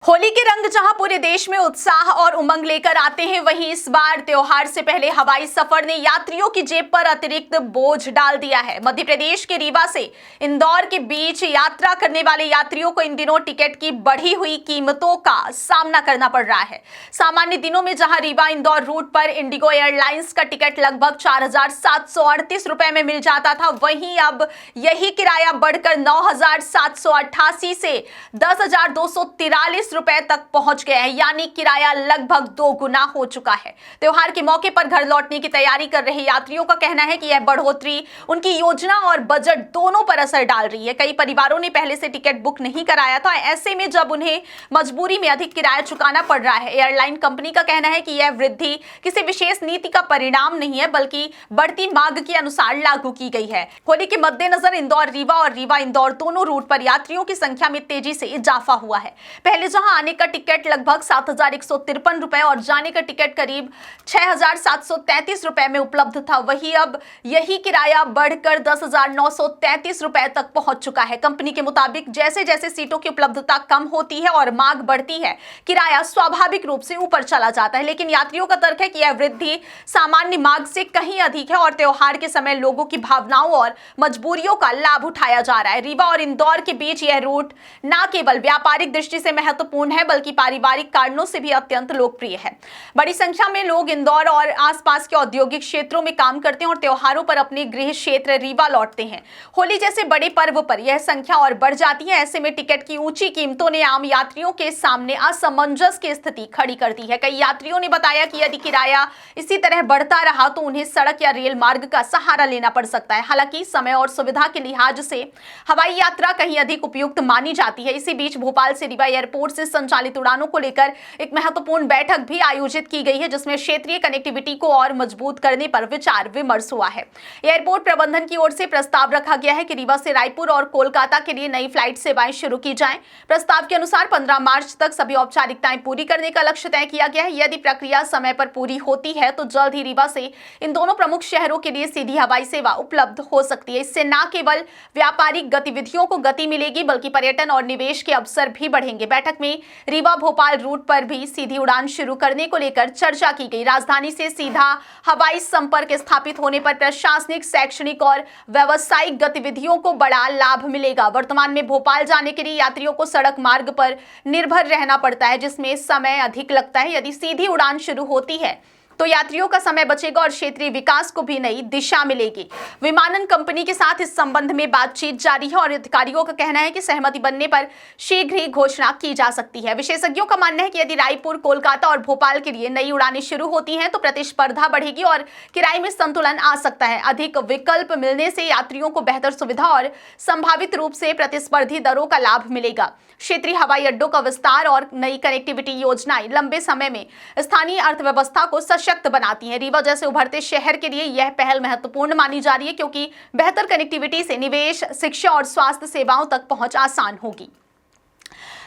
होली के रंग जहां पूरे देश में उत्साह और उमंग लेकर आते हैं, वहीं इस बार त्योहार से पहले हवाई सफर ने यात्रियों की जेब पर अतिरिक्त बोझ डाल दिया है। मध्य प्रदेश के रीवा से इंदौर के बीच यात्रा करने वाले यात्रियों को इन दिनों टिकट की बढ़ी हुई कीमतों का सामना करना पड़ रहा है। सामान्य दिनों में जहां रीवा इंदौर रूट पर इंडिगो एयरलाइंस का टिकट लगभग 4,738 रुपए में मिल जाता था, वहीं अब यही किराया बढ़कर 9,788 से 10,243 रुपए तक पहुंच गया है, यानी किराया लगभग 2 गुना हो चुका है। त्योहार के मौके पर घर लौटने की तैयारी कर रहे यात्रियों का कहना है कि यह बढ़ोतरी उनकी योजना और बजट दोनों पर असर डाल रही है। कई परिवारों ने पहले से टिकट बुक नहीं कराया था, ऐसे में जब उन्हें मजबूरी में अधिक किराया चुकाना पड़ रहा है। एयरलाइन कंपनी का कहना है कि यह वृद्धि किसी विशेष नीति का परिणाम नहीं है, बल्कि बढ़ती मांग के अनुसार लागू की गई है। होली के मद्देनजर इंदौर रीवा और रीवा इंदौर दोनों रूट पर यात्रियों की संख्या में तेजी से इजाफा हुआ है। पहले जहां आने का टिकट लगभग 7,153 रुपए और जाने का टिकट करीब 6,733 रुपए में उपलब्ध था, वहीं अब यही किराया बढ़कर 10,933 रुपए तक पहुंच चुका है। कंपनी के मुताबिक जैसे जैसे सीटों की उपलब्धता कम होती है और मांग बढ़ती है, किराया स्वाभाविक रूप से ऊपर चला जाता है। लेकिन यात्रियों का तर्क है कि यह वृद्धि सामान्य मांग से कहीं अधिक है और त्योहार के समय लोगों की भावनाओं और मजबूरियों का लाभ उठाया जा रहा है। रीवा और इंदौर के बीच यह रूट न केवल व्यापारिक दृष्टि से महत्वपूर्ण है, बल्कि पारिवारिक कारणों से भी अत्यंत लोकप्रिय है। बड़ी संख्या में लोग इंदौर और आसपास के औद्योगिक क्षेत्रों में काम करते हैं और त्योहारों पर अपने गृह क्षेत्र रीवा लौटते हैं। होली जैसे बड़े पर्व पर यह संख्या और बढ़ जाती है। ऐसे में टिकट की ऊंची कीमतों ने आम यात्रियों के सामने असमंजस की स्थिति खड़ी कर दी है। कई यात्रियों ने बताया कि यदि किराया इसी तरह बढ़ता रहा तो उन्हें सड़क या रेल मार्ग का सहारा लेना पड़ सकता है। हालांकि समय और सुविधा के लिहाज से हवाई यात्रा कहीं अधिक उपयुक्त मानी जाती है। इसी बीच भोपाल से रीवा एयरपोर्ट से संचालित उड़ानों को लेकर एक महत्वपूर्ण बैठक भी आयोजित की गई है, जिसमें क्षेत्रीय कनेक्टिविटी को और मजबूत करने पर विचार विमर्श हुआ है। एयरपोर्ट प्रबंधन की ओर से प्रस्ताव रखा गया है कि रीवा से रायपुर और कोलकाता के लिए नई फ्लाइट सेवाएं शुरू की जाएं। प्रस्ताव के अनुसार 15 मार्च तक सभी औपचारिकताएं पूरी करने का लक्ष्य तय किया गया है। यदि प्रक्रिया समय पर पूरी होती है तो जल्द ही रीवा से इन दोनों प्रमुख शहरों के लिए सीधी हवाई सेवा उपलब्ध हो सकती है। इससे न केवल व्यापारिक गतिविधियों को गति मिलेगी, बल्कि पर्यटन और निवेश के अवसर भी बढ़ेंगे। बैठक में रीवा भोपाल रूट पर भी सीधी उड़ान शुरू करने को लेकर चर्चा की गई। राजधानी से सीधा हवाई संपर्क स्थापित होने पर प्रशासनिक, शैक्षणिक और व्यावसायिक गतिविधियों को बड़ा लाभ मिलेगा। वर्तमान में भोपाल जाने के लिए यात्रियों को सड़क मार्ग पर निर्भर रहना पड़ता है, जिसमें समय अधिक लगता है। यदि सीधी उड़ान शुरू होती है तो यात्रियों का समय बचेगा और क्षेत्रीय विकास को भी नई दिशा मिलेगी। विमानन कंपनी के साथ इस संबंध में बातचीत जारी है और अधिकारियों का कहना है कि सहमति बनने पर शीघ्र ही घोषणा की जा सकती है। विशेषज्ञों का मानना है कि यदि रायपुर, कोलकाता और भोपाल के लिए नई उड़ानें शुरू होती हैं तो प्रतिस्पर्धा बढ़ेगी और किराए में संतुलन आ सकता है। अधिक विकल्प मिलने से यात्रियों को बेहतर सुविधा और संभावित रूप से प्रतिस्पर्धी दरों का लाभ मिलेगा। क्षेत्रीय हवाई अड्डों का विस्तार और नई कनेक्टिविटी योजनाएं लंबे समय में स्थानीय अर्थव्यवस्था को सशक्त बनाती हैं। रीवा जैसे उभरते शहर के लिए यह पहल महत्वपूर्ण मानी जा रही है, क्योंकि बेहतर कनेक्टिविटी से निवेश, शिक्षा और स्वास्थ्य सेवाओं तक पहुंच आसान होगी।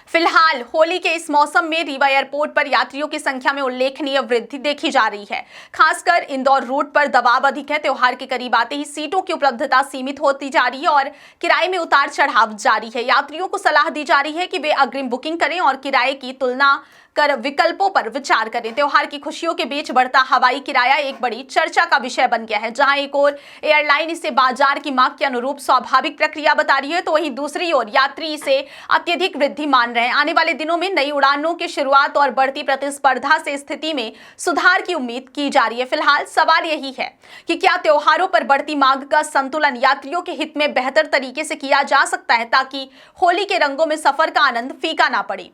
फिलहाल होली के इस मौसम में रीवा एयरपोर्ट पर यात्रियों की संख्या में उल्लेखनीय वृद्धि देखी जा रही है। खासकर इंदौर रूट पर दबाव अधिक है। त्योहार के करीब आते ही सीटों की उपलब्धता सीमित होती जा रही है और किराए में उतार चढ़ाव जारी है। यात्रियों को सलाह दी जा रही है कि वे अग्रिम बुकिंग करें और किराए की तुलना कर विकल्पों पर विचार करें। त्योहार की खुशियों के बीच बढ़ता हवाई किराया एक बड़ी चर्चा का विषय बन गया है। जहां एक ओर एयरलाइन इसे बाजार की मांग के अनुरूप स्वाभाविक प्रक्रिया बता रही है, तो वहीं दूसरी ओर यात्री इसे अत्यधिक वृद्धि मान रहे हैं। आने वाले दिनों में नई उड़ानों की शुरुआत और बढ़ती प्रतिस्पर्धा से स्थिति में सुधार की उम्मीद की जा रही है। फिलहाल सवाल यही है कि क्या त्योहारों पर बढ़ती मांग का संतुलन यात्रियों के हित में बेहतर तरीके से किया जा सकता है, ताकि होली के रंगों में सफर का आनंद फीका ना पड़े।